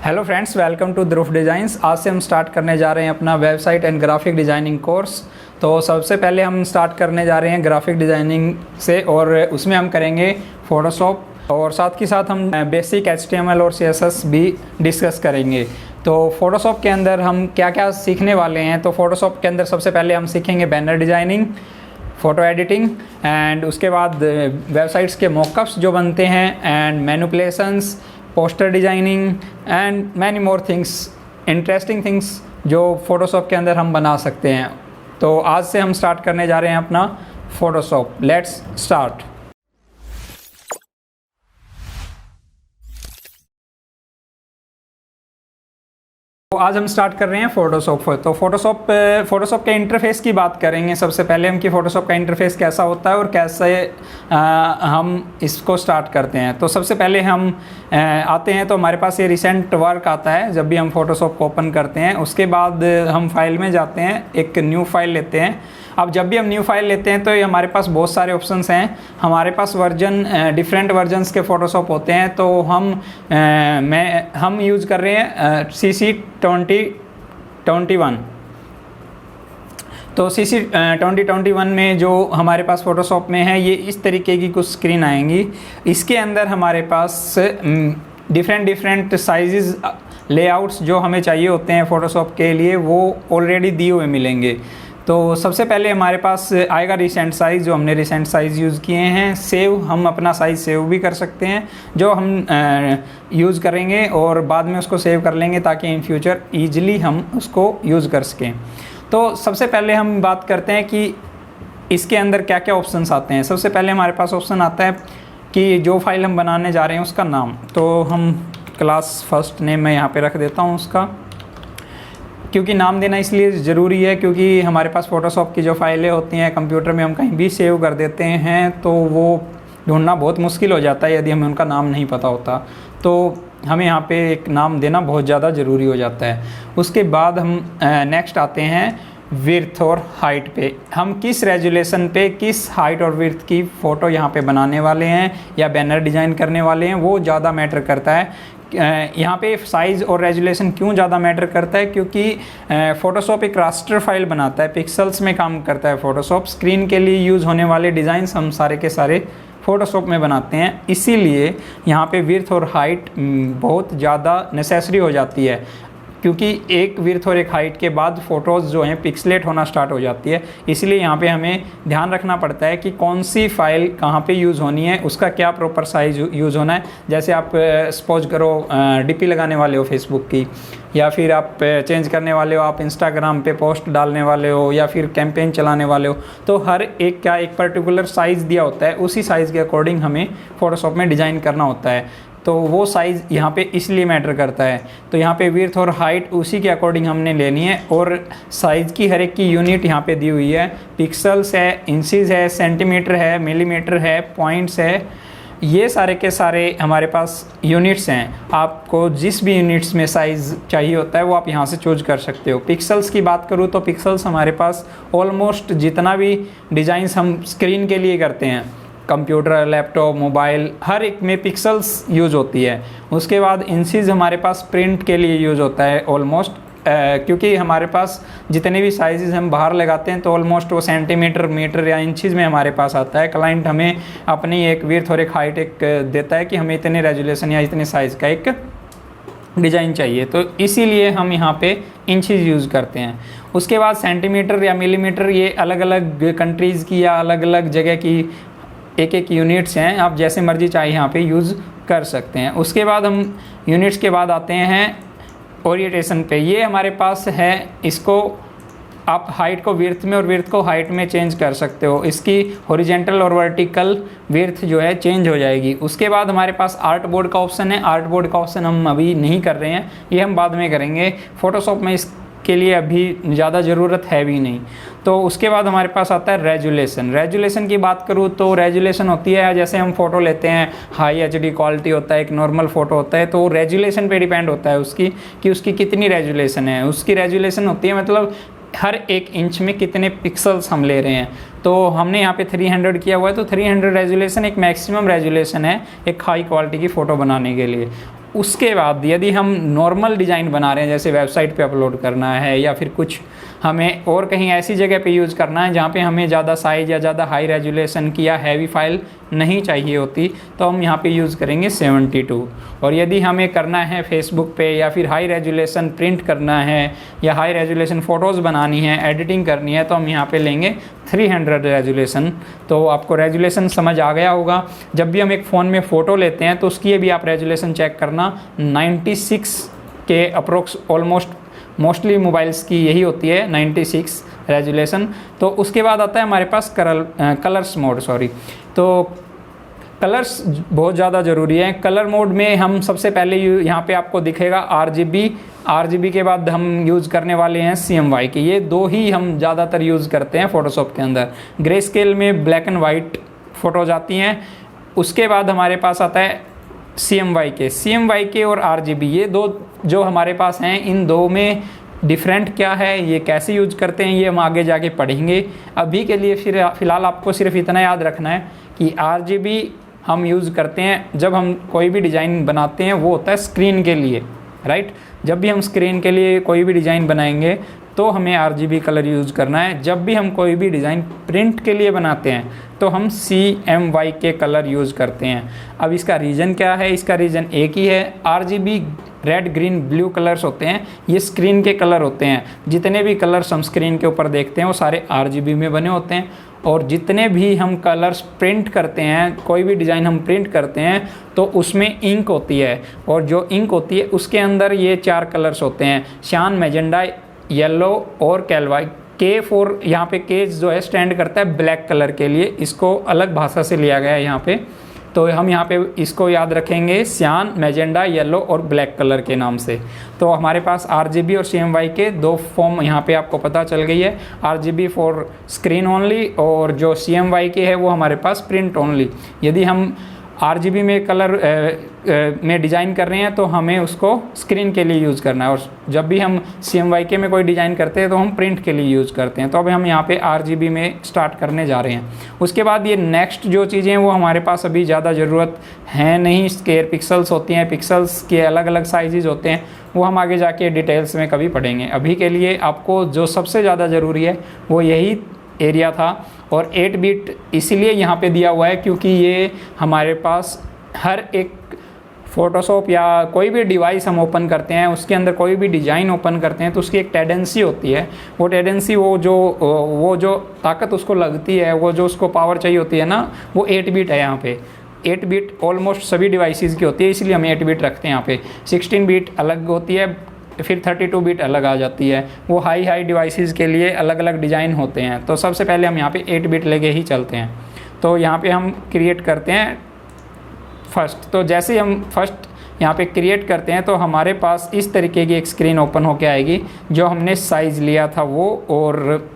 Hello friends, welcome to Dhruv designs. आज से हम स्टार्ट करने जा रहे हैं अपना website and graphic designing course. तो सबसे पहले हम स्टार्ट करने जा रहे हैं ग्राफिक डिज़ाइनिंग से, और उसमें हम करेंगे फ़ोटोशॉप और साथ ही साथ हम बेसिक HTML और CSS भी डिस्कस करेंगे। तो फ़ोटोशॉप के अंदर हम क्या क्या सीखने वाले हैं, तो फ़ोटोशॉप के अंदर सबसे पहले हम सीखेंगे banner designing, photo editing, and उसके बाद वेबसाइट्स के मॉकअप्स जो बनते हैं, and manipulations, poster designing and many more things, interesting things जो फ़ोटोशॉप के अंदर हम बना सकते हैं। तो आज से हम स्टार्ट करने जा रहे हैं अपना फ़ोटोशॉप। Let's start. तो आज हम स्टार्ट कर रहे हैं फ़ोटोशॉप। तो फ़ोटोशॉप के इंटरफेस की बात करेंगे सबसे पहले हम कि फ़ोटोशॉप का इंटरफेस कैसा होता है और कैसे हम इसको स्टार्ट करते हैं। तो सबसे पहले हम आते हैं तो हमारे पास ये रिसेंट वर्क आता है जब भी हम फ़ोटोशॉप को ओपन करते हैं। उसके बाद हम फाइल में जाते हैं, एक न्यू फाइल लेते हैं। अब जब भी हम न्यू फाइल लेते हैं तो ये हमारे पास बहुत सारे ऑप्शंस हैं। हमारे पास डिफरेंट वर्जन्स के फ़ोटोशॉप होते हैं। तो हम यूज़ कर रहे हैं CC 2021। तो CC 2021 में जो हमारे पास फ़ोटोशॉप में है, ये इस तरीके की कुछ स्क्रीन आएंगी। इसके अंदर हमारे पास डिफरेंट साइज़ लेआउट्स जो हमें चाहिए होते हैं फ़ोटोशॉप के लिए, वो ऑलरेडी दिए हुए मिलेंगे। तो सबसे पहले हमारे पास आएगा रिसेंट साइज़, जो हमने रिसेंट साइज़ यूज़ किए हैं। सेव, हम अपना साइज़ सेव भी कर सकते हैं, जो हम यूज़ करेंगे और बाद में उसको सेव कर लेंगे ताकि इन फ्यूचर ईजिली हम उसको यूज़ कर सकें। तो सबसे पहले हम बात करते हैं कि इसके अंदर क्या क्या ऑप्शंस आते हैं। सबसे पहले हमारे पास ऑप्शन आता है कि जो फाइल हम बनाने जा रहे हैं उसका नाम। तो हम क्लास फर्स्ट नेम मैं यहाँ पे रख देता हूँ उसका, क्योंकि नाम देना इसलिए ज़रूरी है क्योंकि हमारे पास फ़ोटोशॉप की जो फाइलें होती हैं कंप्यूटर में हम कहीं भी सेव कर देते हैं तो वो ढूंढना बहुत मुश्किल हो जाता है यदि हमें उनका नाम नहीं पता होता। तो हमें यहाँ पे एक नाम देना बहुत ज़्यादा ज़रूरी हो जाता है। उसके बाद हम नेक्स्ट आते हैं विड्थ और हाइट पे। हम किस रेजुलेशन पे किस हाइट और विड्थ की फ़ोटो यहाँ पे बनाने वाले हैं या बैनर डिज़ाइन करने वाले हैं, वो ज़्यादा मैटर करता है। यहाँ पे साइज़ और रेजुलेशन क्यों ज़्यादा मैटर करता है, क्योंकि फ़ोटोशॉप एक रास्टर फाइल बनाता है, पिक्सल्स में काम करता है फ़ोटोशॉप। स्क्रीन के लिए यूज़ होने वाले डिज़ाइंस हम सारे के सारे फ़ोटोशॉप में बनाते हैं, इसीलिए यहाँ पे विड्थ और हाइट बहुत ज़्यादा नेसेसरी हो जाती है, क्योंकि एक विड्थ और एक हाइट के बाद फ़ोटोज़ जो हैं पिक्सलेट होना स्टार्ट हो जाती है। इसलिए यहाँ पे हमें ध्यान रखना पड़ता है कि कौन सी फ़ाइल कहाँ पे यूज़ होनी है, उसका क्या प्रॉपर साइज़ यूज़ होना है। जैसे आप सपोज करो DP लगाने वाले हो फेसबुक की, या फिर आप चेंज करने वाले हो, आप इंस्टाग्राम पे पोस्ट डालने वाले हो, या फिर कैंपेन चलाने वाले हो, तो हर एक का एक पर्टिकुलर साइज़ दिया होता है। उसी साइज़ के अकॉर्डिंग हमें फ़ोटोशॉप में डिज़ाइन करना होता है। तो वो साइज़ यहाँ पे इसलिए मैटर करता है। तो यहाँ पे विड्थ और हाइट उसी के अकॉर्डिंग हमने लेनी है, और साइज़ की हर एक की यूनिट यहाँ पे दी हुई है। पिक्सल्स है, इंचेस है, सेंटीमीटर है, मिलीमीटर है, पॉइंट्स है, ये सारे के सारे हमारे पास यूनिट्स हैं। आपको जिस भी यूनिट्स में साइज़ चाहिए होता है वो आप यहाँ से चूज कर सकते हो। पिक्सल्स की बात करूँ तो पिक्सल्स हमारे पास ऑलमोस्ट जितना भी डिज़ाइंस हम स्क्रीन के लिए करते हैं, कंप्यूटर, लैपटॉप, मोबाइल, हर एक में पिक्सल्स यूज़ होती है। उसके बाद इंचेस हमारे पास प्रिंट के लिए यूज़ होता है ऑलमोस्ट, क्योंकि हमारे पास जितने भी साइज़ हम बाहर लगाते हैं तो ऑलमोस्ट वो सेंटीमीटर, मीटर या इंचेस में हमारे पास आता है। क्लाइंट हमें अपनी एक विड्थ और एक हाइट एक देता है कि हमें इतने रेजुलेशन या इतने साइज़ का एक डिज़ाइन चाहिए, तो इसीलिए हम यहाँ पे इंचेस यूज़ करते हैं। उसके बाद सेंटीमीटर या मिलीमीटर, ये अलग अलग कंट्रीज़ की या अलग अलग जगह की एक यूनिट्स हैं, आप जैसे मर्जी चाहे यहाँ पे यूज़ कर सकते हैं। उसके बाद हम यूनिट्स के बाद आते हैं ओरिएंटेशन पे। ये हमारे पास है, इसको आप हाइट को विड्थ में और विड्थ को हाइट में चेंज कर सकते हो। इसकी हॉरिजेंटल और वर्टिकल विड्थ जो है चेंज हो जाएगी। उसके बाद हमारे पास आर्ट बोर्ड का ऑप्शन है। आर्ट बोर्ड का ऑप्शन हम अभी नहीं कर रहे हैं, ये हम बाद में करेंगे। फ़ोटोशॉप में इसके लिए अभी ज़्यादा ज़रूरत है भी नहीं। तो उसके बाद हमारे पास आता है रेजुलेशन। रेजुलेशन की बात करूँ तो रेजुलेशन होती है, जैसे हम फ़ोटो लेते हैं, हाई HD क्वालिटी होता है, एक नॉर्मल फ़ोटो होता है, तो रेजुलेशन पे डिपेंड होता है उसकी कि उसकी कितनी रेजुलेशन है। उसकी रेजुलेशन होती है मतलब हर एक इंच में कितने पिक्सल्स हम ले रहे हैं। तो हमने यहाँ पे 300 किया हुआ है, तो 300 रेजुलेशन एक मैक्सिमम रेजुलेशन है एक हाई क्वालिटी की फ़ोटो बनाने के लिए। उसके बाद यदि हम नॉर्मल डिज़ाइन बना रहे हैं, जैसे वेबसाइट पे अपलोड करना है या फिर कुछ हमें और कहीं ऐसी जगह पे यूज़ करना है जहाँ पे हमें ज़्यादा साइज़ या ज़्यादा हाई रेजोल्यूशन की या हैवी फाइल नहीं चाहिए होती, तो हम यहाँ पे यूज़ करेंगे 72। और यदि हमें करना है फेसबुक पे या फिर हाई रेजोल्यूशन प्रिंट करना है या हाई रेजोल्यूशन फ़ोटोज़ बनानी है, एडिटिंग करनी है, तो हम यहाँ पे लेंगे 300 रेजोल्यूशन। तो आपको रेजोल्यूशन समझ आ गया होगा। जब भी हम एक फ़ोन में फ़ोटो लेते हैं तो उसकी भी आप रेजोल्यूशन चेक करना, 96 के अप्रोक्स मोस्टली मोबाइल्स की यही होती है, 96 रेजोल्यूशन। तो उसके बाद आता है हमारे पास कलर्स मोड, तो कलर्स बहुत ज़्यादा ज़रूरी है। कलर मोड में हम सबसे पहले यहाँ पे आपको दिखेगा RGB के बाद हम यूज़ करने वाले हैं CMYK के। ये दो ही हम ज़्यादातर यूज़ करते हैं फ़ोटोशॉप के अंदर। ग्रे स्केल में ब्लैक एंड वाइट फ़ोटोज़ आती हैं। उसके बाद हमारे पास आता है CMYK और RGB, ये दो जो हमारे पास हैं। इन दो में डिफरेंट क्या है, ये कैसे यूज करते हैं, ये हम आगे जाके पढ़ेंगे। अभी के लिए फ़िलहाल आपको सिर्फ इतना याद रखना है कि RGB हम यूज़ करते हैं जब हम कोई भी डिज़ाइन बनाते हैं, वो होता है स्क्रीन के लिए, राइट। जब भी हम स्क्रीन के लिए कोई भी डिज़ाइन बनाएंगे तो हमें RGB कलर यूज़ करना है। जब भी हम कोई भी डिज़ाइन प्रिंट के लिए बनाते हैं तो हम CMYK कलर यूज़ करते हैं। अब इसका रीज़न क्या है? इसका रीज़न एक ही है, RGB red green blue colours होते हैं, ये स्क्रीन के कलर होते हैं। जितने भी कलर्स हम स्क्रीन के ऊपर देखते हैं वो सारे RGB में बने होते हैं। और जितने भी हम कलर्स प्रिंट करते हैं, कोई भी डिज़ाइन हम प्रिंट करते हैं तो उसमें इंक होती है, और जो इंक होती है उसके अंदर ये 4 कलर्स होते हैं, शान, मैजेंडा, येलो और कैल्वाई। K4 यहाँ पे K जो है स्टैंड करता है ब्लैक कलर के लिए, इसको अलग भाषा से लिया गया है यहाँ पे। तो हम यहाँ पे इसको याद रखेंगे सियान, मैजेंडा, येलो और ब्लैक कलर के नाम से। तो हमारे पास RGB और CMYK दो फॉर्म यहाँ पे आपको पता चल गई है। RGB फॉर स्क्रीन ओनली और जो CMYK है वो हमारे पास प्रिंट ओनली। यदि हम RGB में कलर में डिज़ाइन कर रहे हैं तो हमें उसको स्क्रीन के लिए यूज़ करना है, और जब भी हम CMYK में कोई डिज़ाइन करते हैं तो हम प्रिंट के लिए यूज़ करते हैं। तो अब हम यहाँ पे RGB में स्टार्ट करने जा रहे हैं। उसके बाद ये नेक्स्ट जो चीज़ें हैं वो हमारे पास अभी ज़्यादा ज़रूरत है नहीं। स्क्वायर पिक्सल्स होती हैं, पिक्सल्स के अलग अलग साइजेज़ होते हैं, वो हम आगे जाके डिटेल्स में कभी पढ़ेंगे। अभी के लिए आपको जो सबसे ज़्यादा ज़रूरी है वो यही एरिया था। और 8 बिट इसीलिए यहाँ पे दिया हुआ है क्योंकि ये हमारे पास हर एक फ़ोटोशॉप या कोई भी डिवाइस हम ओपन करते हैं, उसके अंदर कोई भी डिज़ाइन ओपन करते हैं तो उसकी एक टेंडेंसी होती है। वो टेंडेंसी, वो जो ताकत उसको लगती है, वो जो उसको पावर चाहिए होती है ना, वो 8 बिट है। यहाँ पे 8 बिट ऑलमोस्ट सभी डिवाइसेस की होती है, इसलिए हम 8 बिट रखते हैं यहाँ पे। 16 बिट अलग होती है, फिर 32 बिट अलग आ जाती है। वो हाई डिवाइसेस के लिए अलग अलग डिज़ाइन होते हैं। तो सबसे पहले हम यहाँ पे 8 बिट लेके ही चलते हैं। तो यहाँ पे हम क्रिएट करते हैं फर्स्ट। तो जैसे हम फर्स्ट यहाँ पे क्रिएट करते हैं तो हमारे पास इस तरीके की एक स्क्रीन ओपन होके आएगी, जो हमने साइज़ लिया था वो, और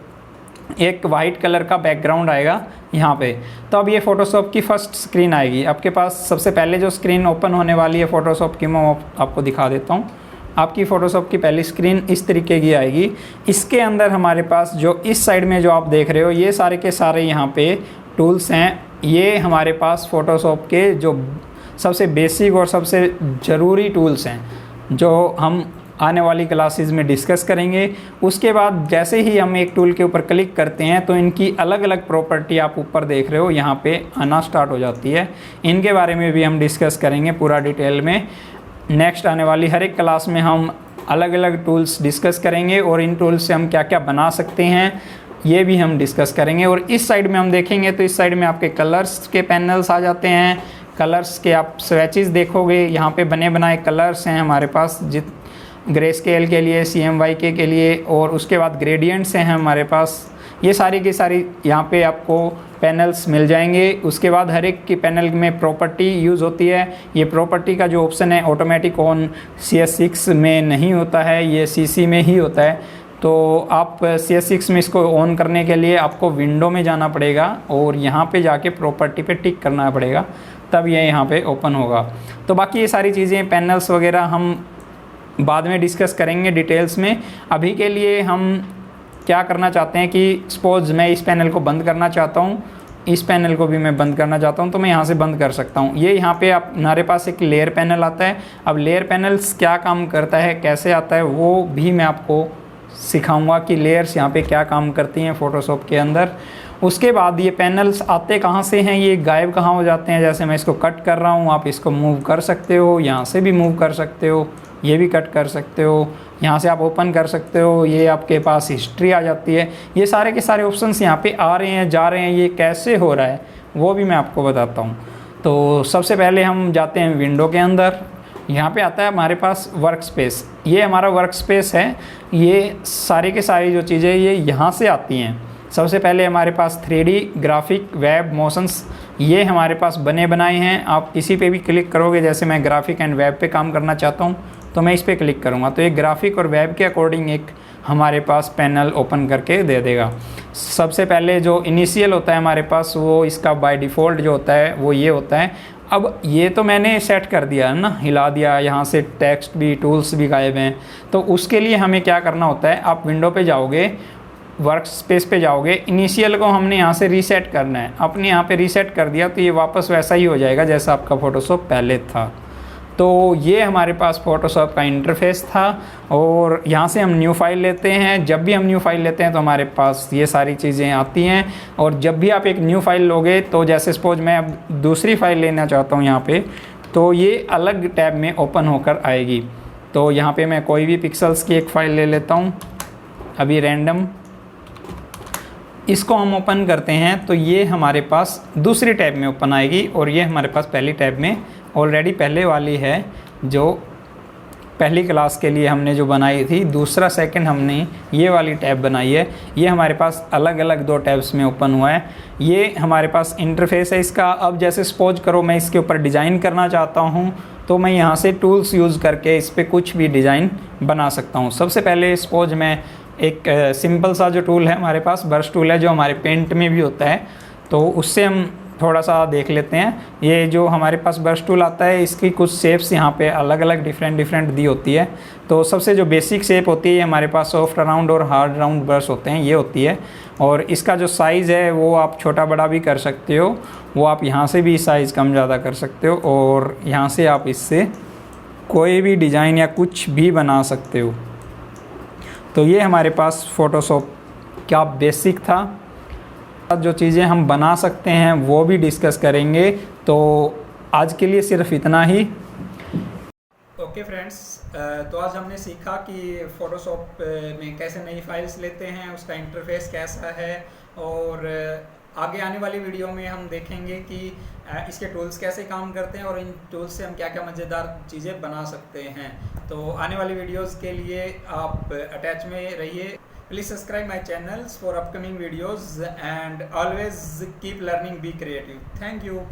एक वाइट कलर का बैकग्राउंड आएगा यहाँ पे। तो अब ये फ़ोटोशॉप की फ़र्स्ट स्क्रीन आएगी। आपके पास सबसे पहले जो स्क्रीन ओपन होने वाली है फ़ोटोशॉप की, मैं आपको दिखा देता हूँ। आपकी फ़ोटोशॉप की पहली स्क्रीन इस तरीके की आएगी। इसके अंदर हमारे पास जो इस साइड में जो आप देख रहे हो, ये सारे के सारे यहाँ पे टूल्स हैं। ये हमारे पास फ़ोटोशॉप के जो सबसे बेसिक और सबसे ज़रूरी टूल्स हैं, जो हम आने वाली क्लासेस में डिस्कस करेंगे। उसके बाद जैसे ही हम एक टूल के ऊपर क्लिक करते हैं तो इनकी अलग अलग प्रॉपर्टी आप ऊपर देख रहे हो यहाँ पे आना स्टार्ट हो जाती है। इनके बारे में भी हम डिस्कस करेंगे पूरा डिटेल में। नेक्स्ट आने वाली हर एक क्लास में हम अलग अलग टूल्स डिस्कस करेंगे, और इन टूल्स से हम क्या क्या बना सकते हैं ये भी हम डिस्कस करेंगे। और इस साइड में हम देखेंगे तो इस साइड में आपके कलर्स के पैनल्स आ जाते हैं। कलर्स के आप स्विचेस देखोगे, यहाँ पे बने बनाए कलर्स हैं हमारे पास, ग्रे स्केल के लिए, CMYK के लिए, और उसके बाद ग्रेडियंट्स हैं हमारे पास। ये सारी की सारी यहाँ पे आपको पैनल्स मिल जाएंगे। उसके बाद हर एक की पैनल में प्रॉपर्टी यूज़ होती है। ये प्रॉपर्टी का जो ऑप्शन है ऑटोमेटिक ऑन CS6 में नहीं होता है, ये CC में ही होता है। तो आप CS6 में इसको ऑन करने के लिए आपको विंडो में जाना पड़ेगा और यहाँ पे जाके प्रॉपर्टी पे टिक करना पड़ेगा, तब ये यहाँ पे ओपन होगा। तो बाकी ये सारी चीज़ें, पैनल्स वगैरह हम बाद में डिस्कस करेंगे डिटेल्स में। अभी के लिए हम क्या करना चाहते हैं कि सपोज मैं इस पैनल को बंद करना चाहता हूँ, इस पैनल को भी मैं बंद करना चाहता हूँ तो मैं यहाँ से बंद कर सकता हूँ। ये यहाँ पे आप हमारे पास एक लेयर पैनल आता है। अब लेयर पैनल्स क्या काम करता है, कैसे आता है, वो भी मैं आपको सिखाऊंगा कि लेयर्स यहाँ पे क्या काम करती हैं फ़ोटोशॉप के अंदर। उसके बाद ये पैनल्स आते कहाँ से हैं, ये गायब कहाँ हो जाते हैं। जैसे मैं इसको कट कर रहा हूँ, आप इसको मूव कर सकते हो, यहाँ से भी मूव कर सकते हो, ये भी कट कर सकते हो, यहाँ से आप ओपन कर सकते हो, ये आपके पास हिस्ट्री आ जाती है। ये सारे के सारे ऑप्शंस यहाँ पे आ रहे हैं, जा रहे हैं। ये कैसे हो रहा है वो भी मैं आपको बताता हूँ। तो सबसे पहले हम जाते हैं विंडो के अंदर। यहाँ पे आता है हमारे पास वर्क स्पेस। ये हमारा वर्क स्पेस है। ये सारी के सारी जो चीज़ें ये यहाँ से आती हैं। सबसे पहले हमारे पास 3D ग्राफिक, वेब, मोशंस, ये हमारे पास बने बनाए हैं। आप किसी पे भी क्लिक करोगे, जैसे मैं ग्राफिक एंड वेब पे काम करना चाहता हूँ तो मैं इस पर क्लिक करूँगा तो एक ग्राफिक और वेब के अकॉर्डिंग एक हमारे पास पैनल ओपन करके दे देगा। सबसे पहले जो इनिशियल होता है हमारे पास, वो इसका बाय डिफ़ॉल्ट जो होता है वो ये होता है। अब ये तो मैंने सेट कर दिया है ना, हिला दिया, यहाँ से टेक्स्ट भी, टूल्स भी गायब हैं। तो उसके लिए हमें क्या करना होता है, आप विंडो पे जाओगे, वर्क स्पेस पे जाओगे, इनिशियल को हमने यहाँ से रीसेट करना है। अपने यहाँ पे रीसेट कर दिया तो ये वापस वैसा ही हो जाएगा जैसा आपका फ़ोटोशॉप पहले था। तो ये हमारे पास फ़ोटोशॉप का इंटरफेस था। और यहाँ से हम न्यू फाइल लेते हैं। जब भी हम न्यू फाइल लेते हैं तो हमारे पास ये सारी चीज़ें आती हैं। और जब भी आप एक न्यू फाइल लोगे तो जैसे सपोज मैं अब दूसरी फाइल लेना चाहता हूँ यहाँ पे, तो ये अलग टैब में ओपन होकर आएगी। तो यहाँ पे मैं कोई भी पिक्सल्स की एक फ़ाइल ले लेता हूँ, अभी रैंडम, इसको हम ओपन करते हैं तो ये हमारे पास दूसरी टैब में ओपन आएगी। और ये हमारे पास पहली टैब में ऑलरेडी पहले वाली है, जो पहली क्लास के लिए हमने जो बनाई थी। दूसरा सेकंड हमने ये वाली टैब बनाई है। ये हमारे पास अलग अलग 2 टैब्स में ओपन हुआ है। ये हमारे पास इंटरफेस है इसका। अब जैसे सपोज करो मैं इसके ऊपर डिज़ाइन करना चाहता हूँ तो मैं यहाँ से टूल्स यूज़ करके इस पर कुछ भी डिज़ाइन बना सकता हूँ। सबसे पहले सपोज मैं एक सिंपल सा जो टूल है हमारे पास, ब्रश टूल है, जो हमारे पेंट में भी होता है, तो उससे हम थोड़ा सा देख लेते हैं। ये जो हमारे पास ब्रश टूल आता है, इसकी कुछ शेप्स यहाँ पे अलग अलग डिफरेंट दी होती है। तो सबसे जो बेसिक शेप होती है हमारे पास सॉफ्ट राउंड और हार्ड राउंड ब्रश होते हैं, ये होती है। और इसका जो साइज़ है वो आप छोटा बड़ा भी कर सकते हो, वो आप यहाँ से भी साइज़ कम ज़्यादा कर सकते हो। और यहाँ से आप इससे कोई भी डिज़ाइन या कुछ भी बना सकते हो। तो ये हमारे पास फ़ोटोशॉप क्या बेसिक था। जो चीज़ें हम बना सकते हैं वो भी डिस्कस करेंगे। तो आज के लिए सिर्फ इतना ही। ओके फ्रेंड्स, तो आज हमने सीखा कि फ़ोटोशॉप में कैसे नई फाइल्स लेते हैं, उसका इंटरफेस कैसा है। और आगे आने वाली वीडियो में हम देखेंगे कि इसके टूल्स कैसे काम करते हैं और इन टूल्स से हम क्या क्या मज़ेदार चीज़ें बना सकते हैं। तो आने वाली वीडियोस के लिए आप अटैच में रहिए। Please subscribe my channels for upcoming videos and always keep learning, be creative. Thank you.